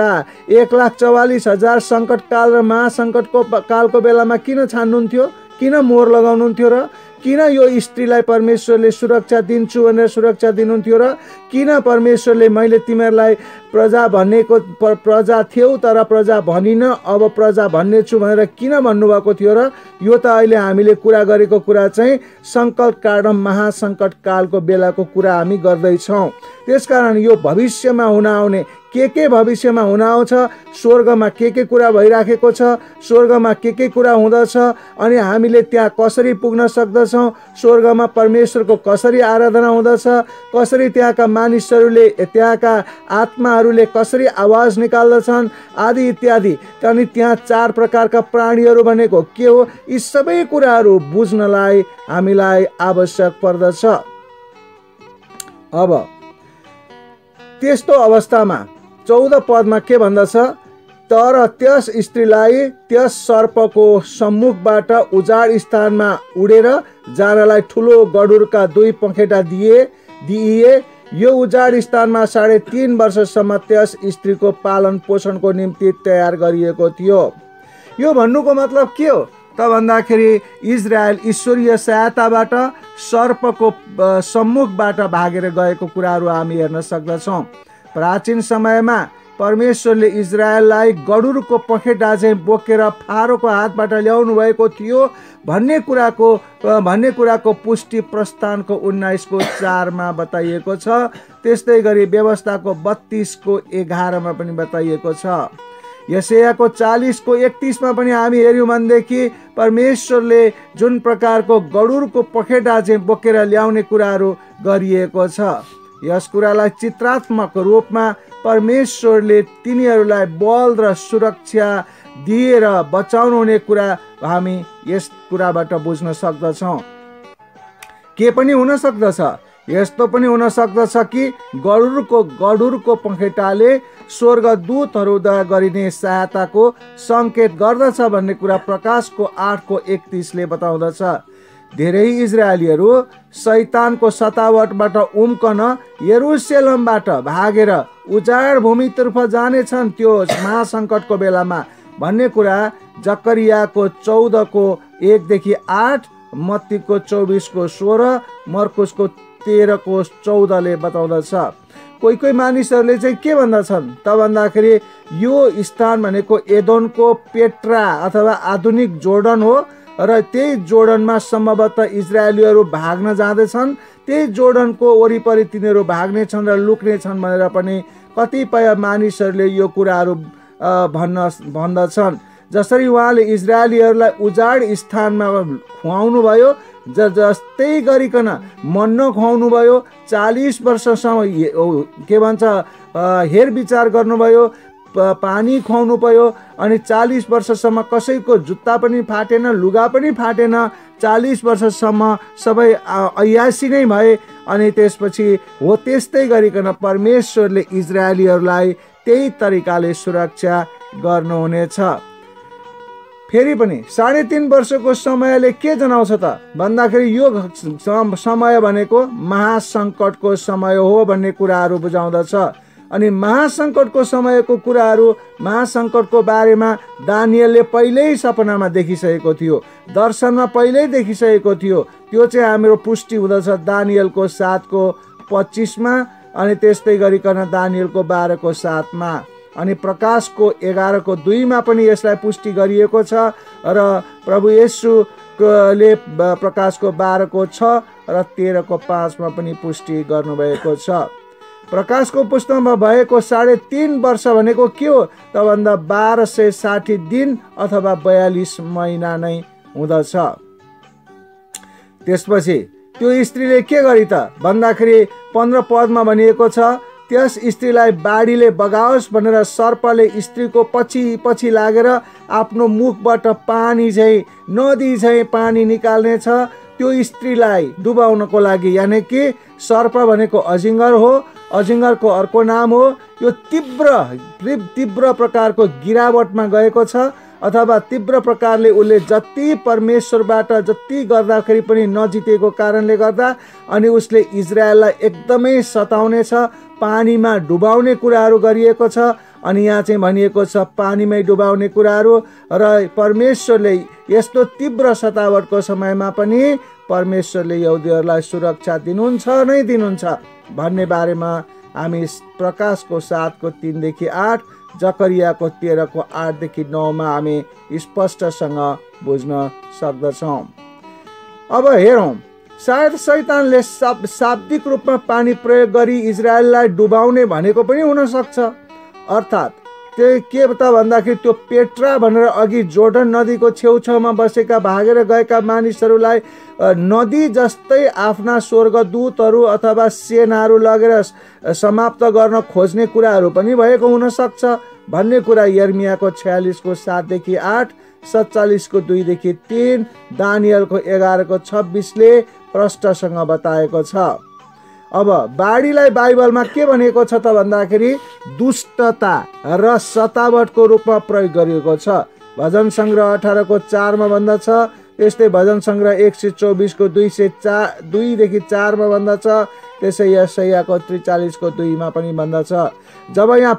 1,44,000 सङ्कटकाल र महासङ्कटको कालको बेलामा किन छान्नुहुन्थ्यो, किन मोहर लगाउनुहुन्थ्यो र किन यो स्त्रीलाई परमेश्वरले सुरक्षा दिन्छु भनेर सुरक्षा दिनुहुन्थ्यो र किन परमेश्वरले मैले तिमीहरूलाई प्रजा भनेको प्रजा थियौ तर प्रजा भनिन अब प्रजा भन्ने छु भनेर किन भन्नुभएको थियो र यो त अहिले हामीले कुरा गरेको कुरा चाहिँ सङ्कटकाल र महासङ्कट कालको बेलाको कुरा हामी गर्दैछौँ। त्यसकारण यो भविष्यमा हुन आउने के भविष्यमा हुन आउँछ, स्वर्गमा के कुरा भइराखेको छ, स्वर्गमा के कुरा हुँदछ अनि हामीले त्यहाँ कसरी पुग्न सक्दछौँ, स्वर्गमा परमेश्वरको कसरी आराधना हुँदछ, कसरी त्यहाँका मानिसहरूले त्यहाँका आत्माहरूले कसरी आवाज निकाल्दछन् आदि इत्यादि। अनि त्यहाँ 4 प्रकारका प्राणीहरू भनेको के हो, यी सबै कुराहरू बुझ्नलाई हामीलाई आवश्यक पर्दछ। अब त्यस्तो अवस्थामा 14 पदमा के भन्दछ, तर त्यस स्त्रीलाई त्यस सर्पको सम्मुखबाट उजाड स्थानमा उडेर जानलाई ठुलो गडुरका 2 पखेटा दिइए। यो उजाड स्थानमा 3.5 वर्षसम्म त्यस स्त्रीको पालन पोषणको निम्ति तयार गरिएको थियो। यो भन्नुको मतलब के हो त भन्दाखेरि इजरायल ईश्वरीय सहायताबाट सर्पको सम्मुखबाट भागेर गएको कुराहरू हामी हेर्न सक्दछौँ। प्राचीन समयमा परमेश्वरले इजरायललाई गडुरको पखेटा चाहिँ बोकेर फारोको हातबाट ल्याउनु भएको थियो भन्ने कुराको पुष्टि प्रस्थानको 19:4 बताइएको छ। त्यस्तै गरी व्यवस्थाको 32:11 पनि बताइएको छ। यशायाको 40:31 पनि हामी हेर्यौँ भनेदेखि परमेश्वरले जुन प्रकारको गडुरको पखेटा चाहिँ बोकेर ल्याउने कुराहरू गरिएको छ, यस कुरालाई चित्रात्मक रूपमा परमेश्वरले तिनीहरूलाई बल र सुरक्षा दिएर बचाउनु हुने कुरा हामी यस कुराबाट बुझ्न सक्दछौँ। के पनि हुन सक्दछ, यस्तो पनि हुन सक्दछ कि गडुरको पखेटाले स्वर्गदूतहरूद्वारा गरिने सहायताको सङ्केत गर्दछ भन्ने कुरा प्रकाशको 8:31 बताउँदछ। धेरै इजरायलीहरू शैतानको सतावटबाट उम्कन यरुशलेमबाट भागेर उजाड भूमितर्फ जानेछन् त्यो महासङ्कटको बेलामा भन्ने कुरा जकरियाको 14:1-8, मत्तीको 24:16, मर्कुसको 13:14 बताउँदछ। कोही मानिसहरूले चाहिँ के भन्दछन् त भन्दाखेरि यो स्थान भनेको एदोनको पेट्रा अथवा आधुनिक जोर्डन हो र त्यही जोर्डनमा सम्भवतः इजरायलीहरू भाग्न जाँदैछन्, त्यही जोर्डनको वरिपरि तिनीहरू भाग्ने छन् र लुक्ने छन् भनेर पनि कतिपय मानिसहरूले यो कुराहरू भन्दछन्। जसरी उहाँले इजरायलीहरूलाई उजाड स्थानमा खुवाउनु भयो, जस्तै गरिकन मन्नो खुवाउनु भयो, 40 वर्षसम्म के भन्छ हेरविचार गर्नुभयो, पानी खुवाउनु भयो, अनि 40 वर्षसम्म कसैको जुत्ता पनि फाटेन, लुगा पनि फाटेन, 40 वर्षसम्म सबै अयासी नै भए। अनि त्यसपछि हो त्यस्तै गरिकन परमेश्वरले इजरायलीहरूलाई त्यही तरिकाले सुरक्षा गर्नुहुनेछ। फेरि पनि 3.5 वर्षको समयले के जनाउँछ त भन्दाखेरि यो समय भनेको महासङ्कटको समय हो भन्ने कुराहरू बुझाउँदछ। अनि महासङ्कटको समयको कुराहरू, महासङ्कटको बारेमा दानियलले पहिल्यै सपनामा देखिसकेको थियो, दर्शनमा पहिल्यै देखिसकेको थियो। त्यो चाहिँ हाम्रो पुष्टि हुँदछ दानियलको 7:25 अनि त्यस्तै गरिकन दानियलको 12:7 अनि प्रकाशको 11:2 पनि यसलाई पुष्टि गरिएको छ र प्रभु येशूले प्रकाशको 12:6 र 13:5 पनि पुष्टि गर्नुभएको छ। प्रकाशको पुस्तकमा भएको 3.5 वर्ष भनेको के हो त भन्दा 1260 दिन अथवा 42 महिना नै हुँदछ। त्यसपछि त्यो स्त्रीले के गरी त भन्दाखेरि 15 पदमा भनिएको छ, त्यस स्त्रीलाई बाढीले बगाओस् भनेर सर्पले स्त्रीको पछि लागेर आफ्नो मुखबाट पानी चाहिँ नदी चाहिँ पानी निकाल्नेछ त्यो स्त्रीलाई डुबाउनको लागि। यानि कि सर्प भनेको अजिङ्गर हो, अजिङ्गरको अर्को नाम हो। यो तीव्र प्रकारको गिरावटमा गएको छ अथवा तीव्र प्रकारले उसले जति परमेश्वरबाट जति गर्दाखेरि पनि नजितेको कारणले गर्दा अनि उसले इजरायललाई एकदमै सताउनेछ, पानीमा डुबाउने कुराहरू गरिएको छ। अनि यहाँ चाहिँ भनिएको छ पानीमै डुबाउने कुराहरू र परमेश्वरले यस्तो तीव्र सतावटको समयमा पनि परमेश्वरले यहुदीहरूलाई सुरक्षा दिनुहुन्छ भन्ने बारेमा हामी प्रकाशको 7:3-8, जकरियाको 13:8-9 हामी स्पष्टसँग बुझ्न सक्दछौँ। अब हेरौँ, सायद शैतानले शाब्दिक रूपमा पानी प्रयोग गरी इजरायललाई डुबाउने भनेको पनि हुन सक्छ। अर्थात् त्यो के त भन्दाखेरि त्यो पेट्रा भनेर अघि जोर्डन नदीको छेउछाउमा बसेका भागेर गएका मानिसहरूलाई नदी जस्तै आफ्ना स्वर्गदूतहरू अथवा सेनाहरू लगेर समाप्त गर्न खोज्ने कुराहरू पनि भएको हुन सक्छ भन्ने कुरा यर्मियाको 46:7-8, 47:2-3, दानियलको 11:26 प्रष्टसँग बताएको छ। अब बाढीलाई बाइबलमा के भनेको छ त भन्दाखेरि दुष्टता र सतावटको रूपमा प्रयोग गरिएको छ। भजन सङ्ग्रह 18:4 भन्दछ, त्यस्तै भजन सङ्ग्रह 124:2-4 भन्दछ, त्यसै यशायाको 43:2 पनि भन्दछ। जब यहाँ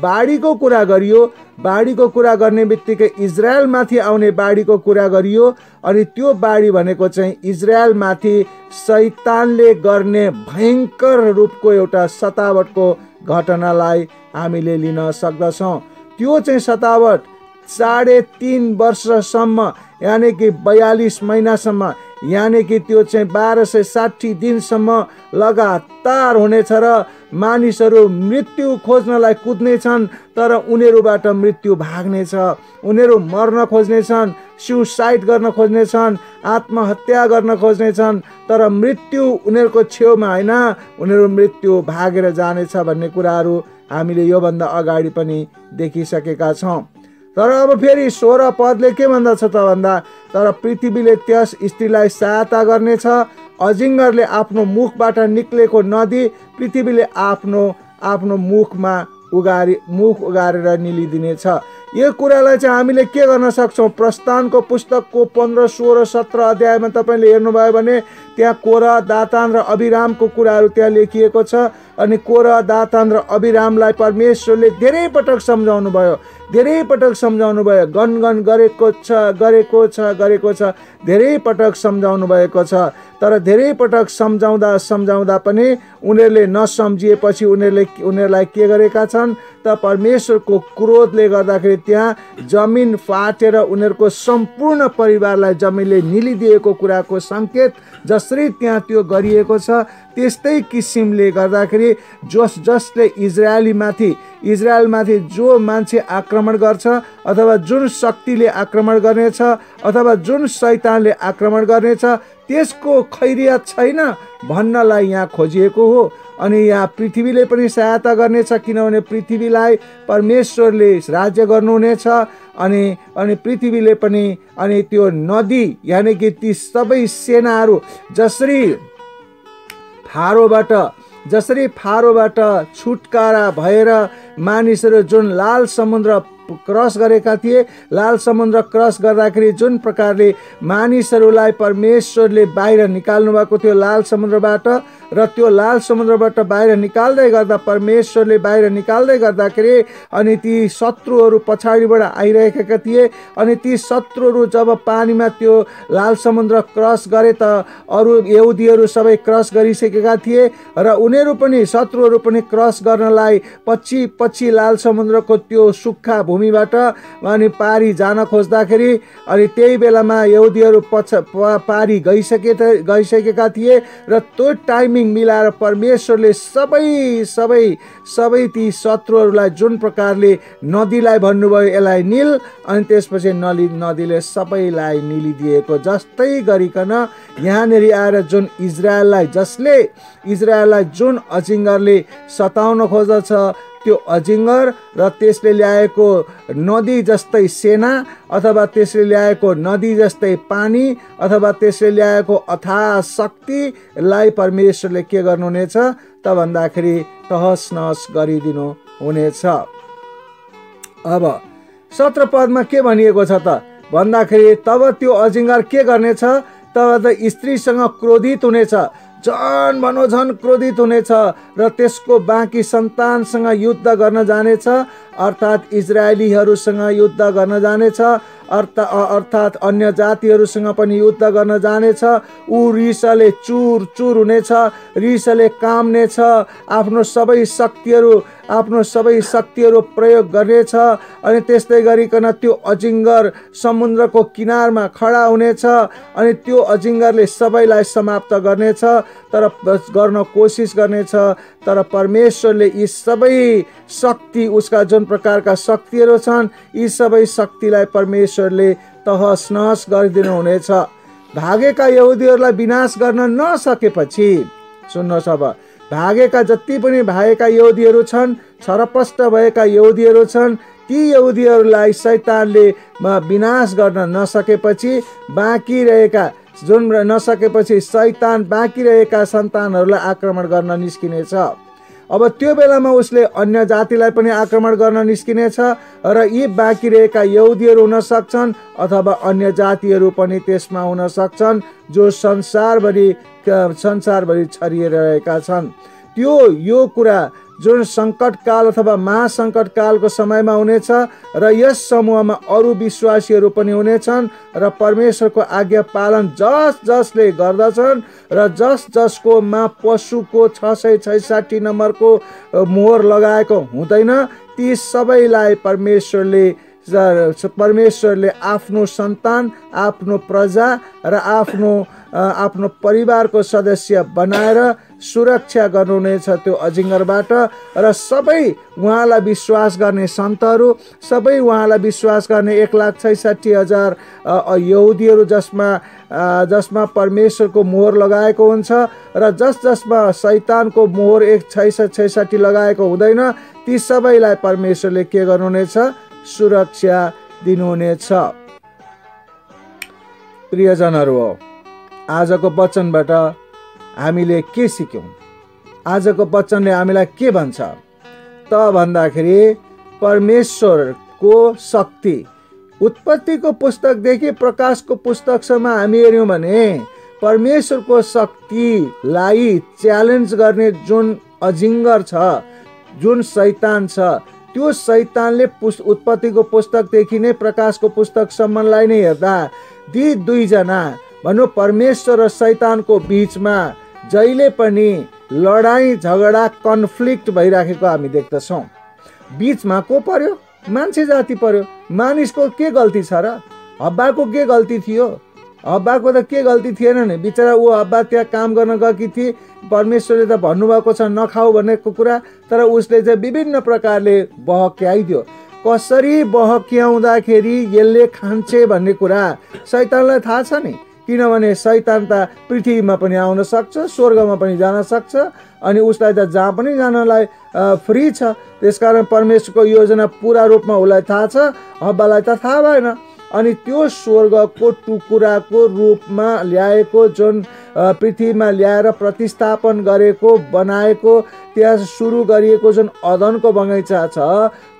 बाढीको कुरा गरियो, बाढीको कुरा गर्ने बित्तिकै इजरायलमाथि आउने बाढीको कुरा गरियो अनि त्यो बाढी भनेको चाहिँ इजरायलमाथि शैतानले गर्ने भयङ्कर रूपको एउटा सतावटको घटनालाई हामीले लिन सक्दछौँ। त्यो चाहिँ सतावट 3.5 वर्षसम्म यानि कि 42 महिनासम्म यानि कि त्यो चाहिँ 1260 दिनसम्म लगातार हुनेछ र मानिसहरू मृत्यु खोज्नलाई कुद्नेछन् तर उनीहरूबाट मृत्यु भाग्नेछ। उनीहरू मर्न खोज्नेछन्, सुसाइड गर्न खोज्नेछन्, आत्महत्या गर्न खोज्नेछन् तर मृत्यु उनीहरूको छेउमा होइन, उनीहरू मृत्यु भागेर जानेछ भन्ने कुराहरू हामीले योभन्दा अगाडि पनि देखिसकेका छौँ। तर अब फेरि 16 पदले के भन्दछ त भन्दा, तर पृथ्वीले त्यस स्त्रीलाई सहायता गर्नेछ, अजिङ्गरले आफ्नो मुखबाट निक्लेको नदी पृथ्वीले आफ्नो मुख उगारेर निलिदिनेछ। यो कुरालाई चाहिँ हामीले के गर्न सक्छौँ? प्रस्थानको पुस्तकको 15, 16, 17 अध्यायमा तपाईँले हेर्नुभयो भने त्यहाँ कोरह, दातान र अबिरामको कुराहरू त्यहाँ लेखिएको छ। अनि कोरह, दातान र अबिरामलाई परमेश्वरले धेरै पटक सम्झाउनु भयो, गनगन गरेको छ, धेरै पटक सम्झाउनु भएको छ। तर धेरै पटक सम्झाउँदा पनि उनीहरूले नसम्झिएपछि उनीहरूलाई के गरेका छन् त परमेश्वरको क्रोधले गर्दाखेरि त्यहाँ जमिन फाटेर उनीहरूको सम्पूर्ण परिवारलाई जमिनले निलिदिएको कुराको सङ्केत जसरी त्यहाँ त्यो गरिएको छ, त्यस्तै किसिमले गर्दाखेरि जसले इजरायलमाथि जो मान्छे आक्रमण गर्छ अथवा जुन शक्तिले आक्रमण गर्नेछ अथवा जुन शैतानले आक्रमण गर्नेछ त्यसको खैरियत छैन भन्नलाई यहाँ खोजिएको हो। अनि यहाँ पृथ्वीले पनि सहायता गर्नेछ किनभने पृथ्वीलाई परमेश्वरले राज्य गर्नुहुनेछ। अनि पृथ्वीले पनि अनि त्यो नदी यानि कि ती सबै सेनाहरू जसरी फारोबाट छुटकारा भएर मानिसहरू जुन लाल समुद्र क्रस गरेका थिए, लाल समुद्र क्रस गर्दाखेरि जुन प्रकारले मानिसहरूलाई परमेश्वरले बाहिर निकाल्नु भएको थियो लाल समुद्रबाट, र त्यो लाल समुद्रबाट बाहिर निकाल्दै गर्दा परमेश्वरले बाहिर निकाल्दै गर्दाखेरि अनि ती शत्रुहरू पछाडिबाट आइरहेका थिए। अनि ती शत्रुहरू जब पानीमा त्यो लाल समुद्र क्रस गरे त अरू यहुदीहरू सबै क्रस गरिसकेका थिए र उनीहरू पनि शत्रुहरू पनि क्रस गर्नलाई पछि लाल समुद्रको त्यो सुक्खा भूमिबाट अनि पारी जान खोज्दाखेरि अनि त्यही बेलामा यहुदीहरू पारी गइसकेका थिए र त्यो टाइमिङ मिलाएर परमेश्वरले सबै ती शत्रुहरूलाई जुन प्रकारले नदीलाई भन्नुभयो यसलाई निल, अनि त्यसपछि नदीले सबैलाई निलिदिएको जस्तै गरिकन यहाँनिर आएर जुन इजरायललाई जुन अजिङ्गरले सताउन खोज्दछ त्यो अजिङ्गर र त्यसले ल्याएको नदी जस्तै सेना अथवा त्यसले ल्याएको नदी जस्तै पानी अथवा त्यसले ल्याएको अथाह शक्तिलाई परमेश्वरले के गर्नुहुनेछ त भन्दाखेरि तहस नहस गरिदिनु हुनेछ। अब 17 पदमा के भनिएको छ त भन्दाखेरि तब त्यो अजिङ्गर के गर्नेछ तब त स्त्रीसँग क्रोधित हुनेछ, झन् क्रोधित हुनेछ र त्यसको बाँकी सन्तानसँग युद्ध गर्न जानेछ, अर्थात् इजरायलीहरूसँग युद्ध गर्न जानेछ, अर्थात् अन्य जातिहरूसँग पनि युद्ध गर्न जानेछ। ऊ रिसले चुर हुनेछ, रिसले काम्नेछ, आफ्नो सबै शक्तिहरू प्रयोग गर्नेछ। अनि त्यस्तै गरिकन त्यो अजिङ्गर समुद्रको किनारमा खडा हुनेछ अनि त्यो अजिङ्गरले सबैलाई समाप्त गर्नेछ तर गर्न कोसिस गर्नेछ। तर परमेश्वरले यी सबै शक्ति उसका जुन प्रकारका शक्तिहरू छन् यी सबै शक्तिलाई परमेश्वरले तहस नहस गरिदिनु हुनेछ। भागेका यहुदीहरूलाई विनाश गर्न नसकेपछि सुन्नुहोस्, अब भागेका जति पनि भागेका यहुदीहरू छन्, छरपष्ट भएका यहुदीहरू छन्, ती यहुदीहरूलाई शैतानले विनाश गर्न नसकेपछि शैतान बाँकी रहेका सन्तानहरूलाई आक्रमण गर्न निस्किनेछ। अब त्यो बेलामा उसले अन्य जातिलाई पनि आक्रमण गर्न निस्किनेछ र यी बाँकी रहेका यहुदीहरू हुन सक्छन् अथवा अन्य जातिहरू पनि त्यसमा हुन सक्छन् जो संसारभरि छरिएर रहेका छन्। यो कुरा जुन सङ्कटकाल अथवा महासङ्कटकालको समयमा हुनेछ र यस समूहमा अरू विश्वासीहरू पनि हुनेछन् र परमेश्वरको आज्ञा पालन जसले गर्दछन् र जसकोमा पशुको 666 नम्बरको मोहर लगाएको हुँदैन ती सबैलाई परमेश्वरले आफ्नो सन्तान, आफ्नो प्रजा र आफ्नो परिवारको सदस्य बनाएर सुरक्षा गर्नुहुनेछ त्यो अजिङ्गरबाट। र सबै उहाँलाई विश्वास गर्ने सन्तहरू, सबै उहाँलाई विश्वास गर्ने 1,66,000 यहुदीहरू जसमा परमेश्वरको मोहर लगाएको हुन्छ र जसमा शैतानको मोहर 666 लगाएको हुँदैन ती सबैलाई परमेश्वरले के गर्नुहुनेछ? सुरक्षा दिनुहुनेछ। प्रियजनहरू हो, आजको वचनबाट हामीले के सिक्यौँ? आजको वचनले हामीलाई के भन्छ त भन्दाखेरि परमेश्वरको शक्ति उत्पत्तिको पुस्तकदेखि प्रकाशको पुस्तकसम्म हामी हेऱ्यौँ भने परमेश्वरको शक्तिलाई च्यालेन्ज गर्ने जुन अजिङ्गर छ, जुन शैतान छ, त्यो शैतानले उत्पत्तिको पुस्तकदेखि नै प्रकाशको पुस्तकसम्मलाई नै हेर्दा ती दुईजना भनौँ परमेश्वर र शैतानको बिचमा जहिले पनि लडाईँ झगडा कन्फ्लिक्ट भइराखेको हामी देख्दछौँ। बिचमा को पर्यो? मान्छे जाति पर्यो। मानिसको के गल्ती छ र? हब्बाको के गल्ती थियो? हब्बाको त के गल्ती थिएन नि, बिचरा ऊ हब्बा त्यहाँ काम गर्न गएकी थिए। परमेश्वरले त भन्नुभएको छ नखाऊ भनेको कुरा, तर उसले चाहिँ विभिन्न प्रकारले बहक्याइदियो। कसरी बहक्याउँदाखेरि यसले खान्छे भन्ने कुरा शैतानलाई थाहा छ नि, किनभने शैतान त पृथ्वीमा पनि आउन सक्छ, स्वर्गमा पनि जान सक्छ, अनि उसलाई त जहाँ पनि जानलाई फ्री छ। त्यसकारण परमेश्वरको योजना पुरा रूपमा उसलाई थाहा छ, हब्बालाई त थाहा भएन। अनि त्यो स्वर्गको टुकुराको रूपमा ल्याएको, जुन पृथ्वीमा ल्याएर प्रतिस्थापन गरेको, बनाएको, त्यहाँ सुरु गरिएको जुन अदनको बगैँचा छ,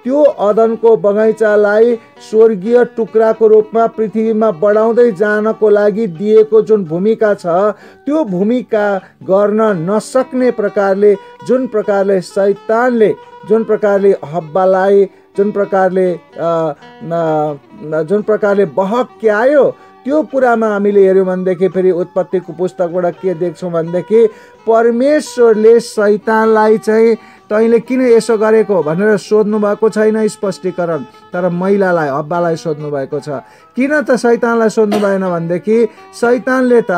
त्यो अदनको बगैँचालाई स्वर्गीय टुक्राको रूपमा पृथ्वीमा बढाउँदै जानको लागि दिएको जुन भूमिका छ, त्यो भूमिका गर्न नसक्ने प्रकारले जुन शैतानले जुन प्रकारले हब्बालाई जुन प्रकारले बहक्यायो, त्यो कुरामा हामीले हेऱ्यौँ भनेदेखि फेरि उत्पत्तिको पुस्तकबाट के देख्छौँ भनेदेखि परमेश्वरले शैतानलाई चाहिँ तैँले किन यसो गरेको भनेर सोध्नु भएको छैन स्पष्टीकरण, तर महिलालाई, हब्बालाई सोध्नु भएको छ। किन त शैतानलाई सोध्नु भएन भनेदेखि शैतानले त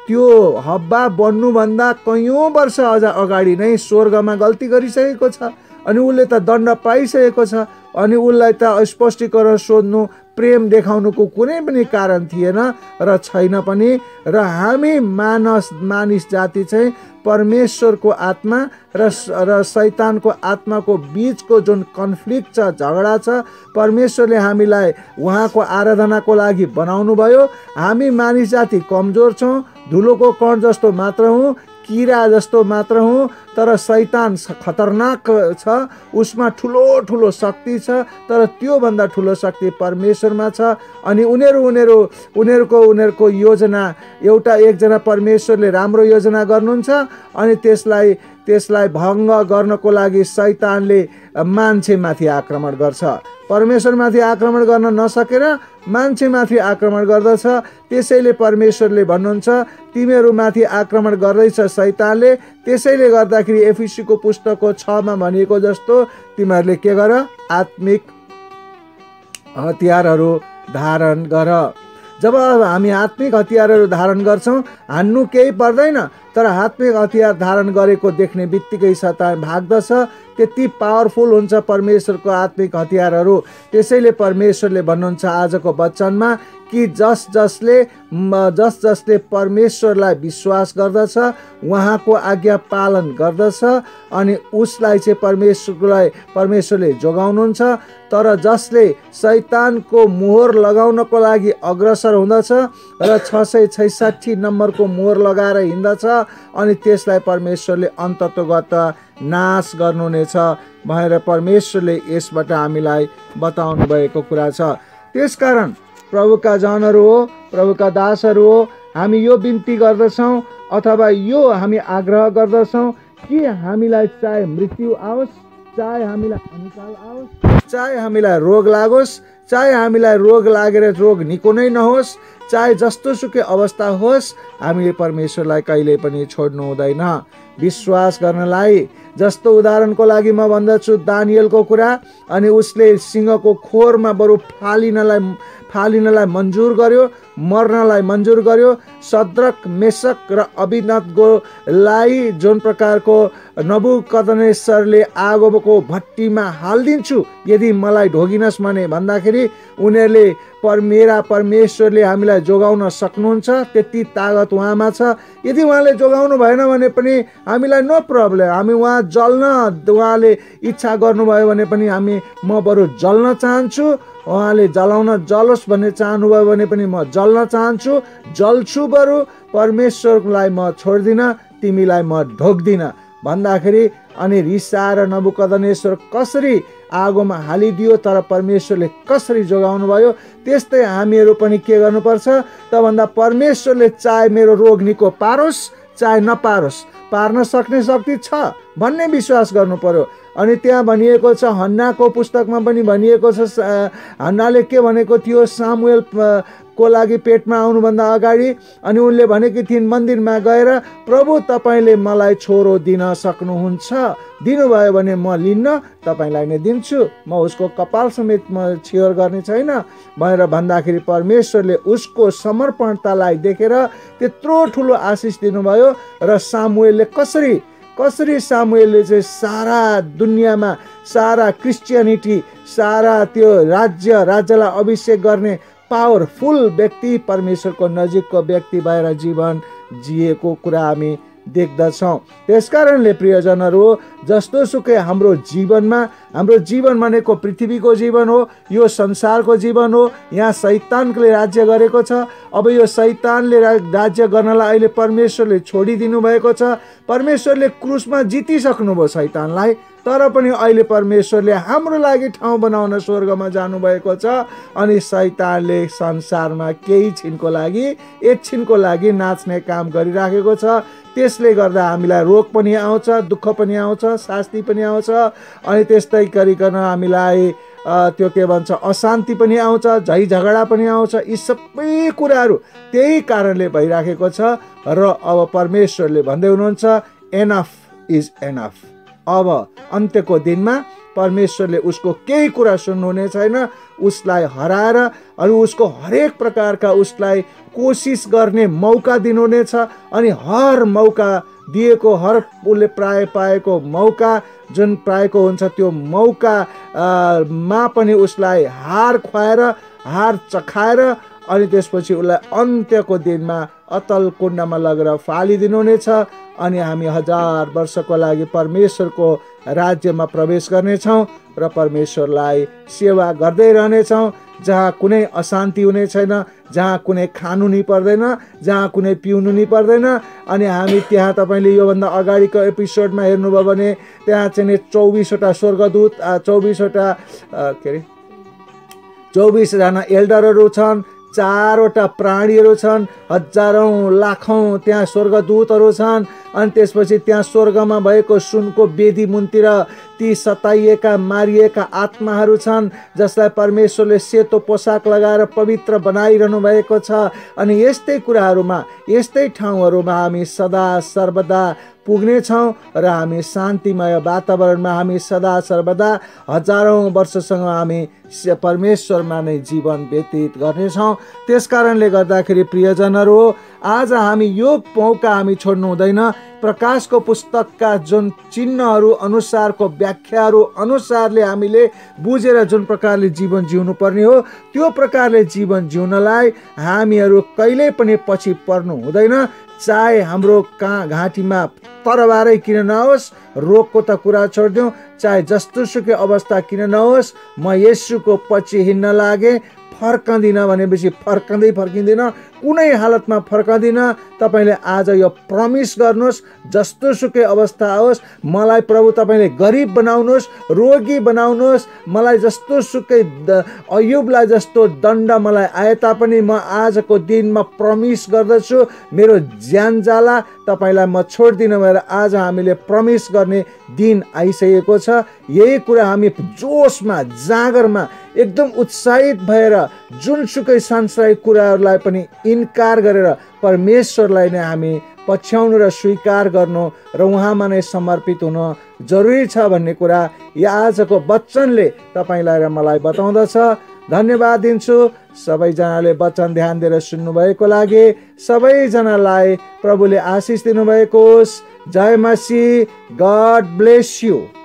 त्यो हब्बा बन्नुभन्दा कयौँ वर्ष अगाडि नै स्वर्गमा गल्ती गरिसकेको छ, अनि उसले त दण्ड पाइसकेको छ। अनि उसलाई त स्पष्टीकरण सोध्नु, प्रेम देखाउनुको कुनै पनि कारण थिएन र छैन पनि। र हामी मानिस जाति चाहिँ परमेश्वरको आत्मा र शैतानको आत्माको बिचको जुन कन्फ्लिक्ट छ, झगडा छ, परमेश्वरले हामीलाई उहाँको आराधनाको लागि बनाउनु भयो। हामी मानिस जाति कमजोर छौँ, धुलोको कण जस्तो मात्र हौँ, किरा जस्तो मात्र हौँ, तर शैतान खतरनाक छ, उसमा ठुलो शक्ति छ, तर त्योभन्दा ठुलो शक्ति परमेश्वरमा छ। अनि उनीहरूको योजना एकजना परमेश्वरले राम्रो योजना गर्नुहुन्छ, अनि त्यसलाई भङ्ग गर्नको लागि शैतानले मान्छेमाथि आक्रमण गर्छ। परमेश्वरमाथि आक्रमण गर्न नसकेर मान्छेमाथि आक्रमण गर्दछ। त्यसैले परमेश्वरले भन्नुहुन्छ तिमीहरूमाथि आक्रमण गर्दैछ शैतानले, त्यसैले गर्दाखेरि एफिसीको पुस्तकको 6मा भनिएको जस्तो तिमीहरूले के गर? आत्मिक हतियारहरू धारण गर। जब हामी आत्मिक हतियारहरू धारण गर्छौँ, हान्नु केही पर्दैन, तर आत्मिक हतियार धारण गरेको देख्ने बित्तिकै शैतान भाग्दछ। त्यति पावरफुल हुन्छ परमेश्वरको आत्मिक हतियारहरू। त्यसैले परमेश्वरले भन्नुहुन्छ आजको वचनमा कि जसले परमेश्वरलाई विश्वास गर्दछ, उहाँको आज्ञा पालन गर्दछ, अनि उसलाई चाहिँ परमेश्वरले जोगाउनुहुन्छ। तर जसले शैतानको मोहर लगाउनको लागि अग्रसर हुँदछ र 666 नम्बरको मोहर लगाएर हिँड्दछ, अनि त्यसलाई परमेश्वरले अन्ततोगत नाश गर्नुहुनेछ भनेर परमेश्वरले यसबाट हामीलाई बताउनु भएको कुरा छ। त्यसकारण प्रभुका जनहरू हो, प्रभुका दासहरू हो, हामी यो बिन्ती गर्दछौँ अथवा यो हामी आग्रह गर्दछौँ कि हामीलाई चाहे मृत्यु आओस्, चाहे हामीलाई अनिकाल आओस्, चाहे हामीलाई रोग लागोस्, चाहे हामीलाई रोग लागेर रोग निको नै नहोस्, चाहे जस्तो सुकै अवस्था होस्, हामीले परमेश्वरलाई कहिल्यै पनि छोड्नु हुँदैन। विश्वास गर्नलाई, जस्तो उदाहरणको लागि म भन्दछु दानियलको कुरा, अनि उसले सिंहको खोरमा बरु फालिनलाई मन्जुर गर्यो, मर्नलाई मन्जुर गर्यो। सद्रक, मेसक र अबिदनगोलाई जुन प्रकारको नबुकदनेस्सरले आगोको भट्टीमा हालिदिन्छु यदि मलाई ढोगिनस् भने भन्दाखेरि उनीहरूले मेरा परमेश्वरले हामीलाई जोगाउन सक्नुहुन्छ, त्यति तागत उहाँमा छ। यदि उहाँले जोगाउनु भएन भने पनि हामीलाई नो प्रब्लम, हामी उहाँ जल्न उहाँले इच्छा गर्नुभयो भने पनि म बरु जल्न चाहन्छु, उहाँले जलोस् भन्ने चाहनुभयो भने पनि म जल्न चाहन्छु, जल्छु बरु, परमेश्वरलाई म छोड्दिनँ, तिमीलाई म ढोक्दिनँ भन्दाखेरि अनि रिसाएर नबुकदनेस्सर कसरी आगोमा हालिदियो तर परमेश्वरले कसरी जोगाउनु भयो, त्यस्तै हामीहरू पनि के गर्नुपर्छ त भन्दा परमेश्वरले चाहे मेरो रोग निको पारोस् चाहे नपारोस्, पार्न सक्ने शक्ति छ भन्ने विश्वास गर्नु पर्यो। अनि त्यहाँ भनिएको छ, हन्नाको पुस्तकमा पनि भनिएको छ, हन्नाले के भनेको थियो सामुएल को लागि पेटमा आउनुभन्दा अगाडि, अनि उनले भनेकी थिइन् मन्दिरमा गएर प्रभु तपाईँले मलाई छोरो दिन सक्नुहुन्छ, दिनुभयो भने म लिन्न, तपाईँलाई नै दिन्छु, म उसको कपाल समेत म छियर गर्ने छैन भनेर भन्दाखेरि परमेश्वरले उसको समर्पणतालाई देखेर त्यत्रो ठुलो आशिष दिनुभयो। र सामुएलले कसरी सामुएलले चाहिँ सारा दुनियाँमा सारा क्रिस्चियनिटी, सारा त्यो राज्यलाई अभिषेक गर्ने पावरफुल व्यक्ति, परमेश्वरको नजिकको व्यक्ति भएर जीवन जिएको कुरा हामी देख्दछौँ। त्यसकारणले प्रियजनहरू, जस्तो सुकै हाम्रो जीवन भनेको पृथ्वीको जीवन हो, यो संसारको जीवन हो, यहाँ शैतानले राज्य गरेको छ। अब यो शैतानले राज्य गर्नलाई अहिले परमेश्वरले छोडिदिनु भएको छ। परमेश्वरले क्रुसमा जितिसक्नुभयो शैतानलाई, तर पनि अहिले परमेश्वरले हाम्रो लागि ठाउँ बनाउन स्वर्गमा जानुभएको छ। अनि शैतानले संसारमा केही छिनको लागि, एकछिनको लागि नाच्ने काम गरिराखेको छ। त्यसले गर्दा हामीलाई रोग पनि आउँछ, दुःख पनि आउँछ, शास्ति पनि आउँछ, अनि त्यस्तै गरिकन हामीलाई त्यो के भन्छ अशान्ति पनि आउँछ, झै झगडा पनि आउँछ। यी सबै कुराहरू त्यही कारणले भइराखेको छ। र अब परमेश्वरले भन्दै हुनुहुन्छ एनफ इज एनफ। अब अन्त्यको दिनमा परमेश्वरले उसको केही कुरा सुन्नुहुने छैन, उसलाई हराएर अनि उसको हरेक प्रकारका उसलाई कोसिस गर्ने मौका दिनुहुनेछ। अनि हर मौका दिएको, हर उसले प्राय पाएको मौका जुन पाएको हुन्छ त्यो मौका मा पनि उसलाई हार खुवाएर, हार चखाएर अनि त्यसपछि उसलाई अन्त्यको दिनमा अतल कुण्डमा लगेर फालिदिनुहुनेछ। अनि हामी 1000 वर्षको लागि परमेश्वरको राज्यमा प्रवेश गर्नेछौँ र परमेश्वरलाई सेवा गर्दै रहनेछौँ, जहाँ कुनै अशान्ति हुने छैन, जहाँ कुनै खानु नि पर्दैन, जहाँ कुनै पिउनु नि पर्दैन। अनि हामी त्यहाँ तपाईँले योभन्दा अगाडिको एपिसोडमा हेर्नुभयो भने त्यहाँ चाहिँ 24वटा स्वर्गदूत, 24 जना एल्डरहरू छन्, 4वटा प्राणीहरू छन्, हजारौँ लाखौँ त्यहाँ स्वर्गदूतहरू छन्। अनि त्यसपछि त्यहाँ स्वर्गमा भएको सुनको वेदी मुनतिर ती सताइएका मारिएका आत्माहरू छन्, जसलाई परमेश्वरले सेतो पोसाक लगाएर पवित्र बनाइरहनु भएको छ। अनि यस्तै कुराहरूमा, यस्तै ठाउँहरूमा हामी सदा सर्वदा पुग्नेछौँ र हामी शान्तिमय वातावरणमा हामी सदा सर्वदा हजारौँ वर्षसँग हामी परमेश्वरमा नै जीवन व्यतीत गर्नेछौँ। त्यसकारणले गर्दाखेरि प्रियजनहरू, आज हामी यो मौका हामी छोड्नु हुँदैन। प्रकाशको पुस्तकका जुन चिन्हहरू अनुसारको व्याख्याहरू अनुसारले हामीले बुझेर जुन प्रकारले जीवन जिउनु पर्ने हो त्यो प्रकारले जीवन जिउनलाई हामीहरू कहिल्यै पनि पछि पर्नु हुँदैन। चाहे हाम्रो घाँटीमा तरबारै किन नहोस्, रोगको त कुरा छोडिदिउँ, चाहे जस्तो सुकै अवस्था किन नहोस्, म येशूको पछि हिँड्न लागे, फर्कँदिन भनेपछि फर्किँदैन, कुनै हालतमा फर्कदिनँ। तपाईँले आज यो प्रमिस गर्नुहोस्, जस्तो सुकै अवस्था आओस् मलाई प्रभु तपाईँले गरिब बनाउनुहोस्, रोगी बनाउनुहोस्, मलाई जस्तो सुकै अयुबलाई जस्तो दण्ड मलाई आए तापनि म आजको दिनमा प्रमिस गर्दछु मेरो ज्यान जाला तपाईँलाई म छोड्दिनँ भनेर आज हामीले प्रमिस गर्ने दिन आइसकेको छ। यही कुरा हामी जोसमा जागरमा एकदम उत्साहित भएर जुनसुकै सांसारिक कुराहरूलाई पनि इन्कार गरेर परमेश्वरलाई नै हामी पछ्याउनु र स्वीकार गर्नु र उहाँमा नै समर्पित हुन जरुरी छ भन्ने कुरा यो आजको वचनले तपाईँलाई र मलाई बताउँदछ। धन्यवाद दिन्छु सबैजनाले वचन ध्यान दिएर सुन्नुभएको लागि। सबैजनालाई प्रभुले आशिष दिनुभएको होस्। जय मसीह। God bless you.